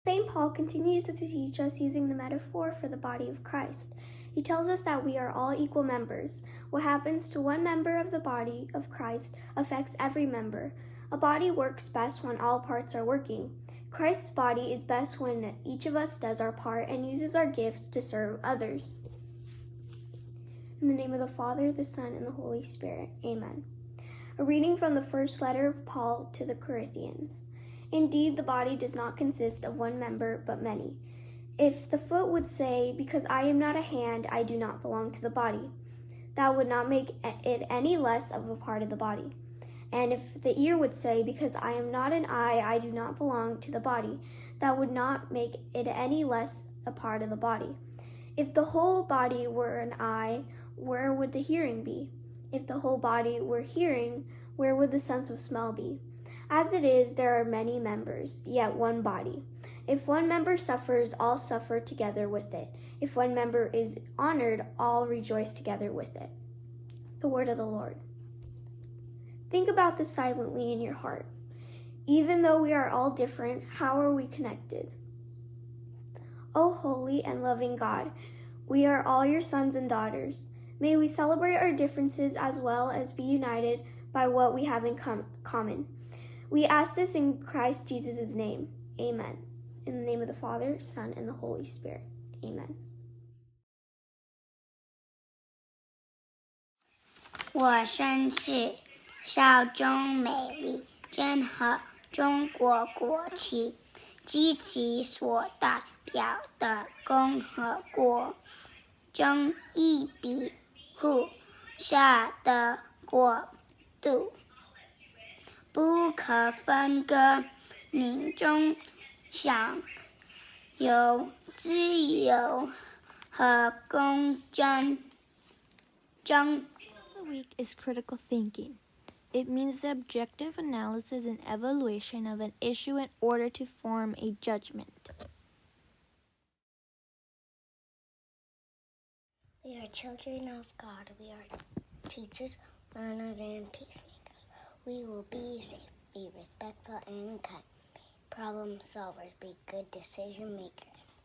St. Paul continues to teach us using the metaphor for the body of Christ. He tells us that we are all equal members. What happens to one member of the body of Christ affects every member. A body works best when all parts are working. Christ's body is best when each of us does our part and uses our gifts to serve others. In the name of the Father, the Son, and the Holy Spirit. Amen. A reading from the first letter of Paul to the Corinthians. Indeed, the body does not consist of one member, but many. If the foot would say, "Because I am not a hand, I do not belong to the body," that would not make it any less of a part of the body. And if the ear would say, "Because I am not an eye, I do not belong to the body," that would not make it any less a part of the body. If the whole body were an eye, where would the hearing be? If the whole body were hearing, where would the sense of smell be? As it is, there are many members, yet one body. If one member suffers, all suffer together with it. If one member is honored, all rejoice together with it. The word of the Lord. Think about this silently in your heart. Even though we are all different, how are we connected? O holy and loving God, we are all your sons and daughters. May we celebrate our differences as well as be united by what we have in common. We ask this in Christ Jesus' name. Amen. In the name of the Father, Son, and the Holy Spirit. Amen. 我生是效忠美丽真和中国国旗及其所代表的共和国中一庇护下的国度，不可分割，民众享有自由和公正。The week is critical thinking. It means the objective analysis and evaluation of an issue in order to form a judgment. We are children of God. We are teachers, learners, and peacemakers. We will be safe, be respectful, and kind. Be problem solvers, be good decision makers.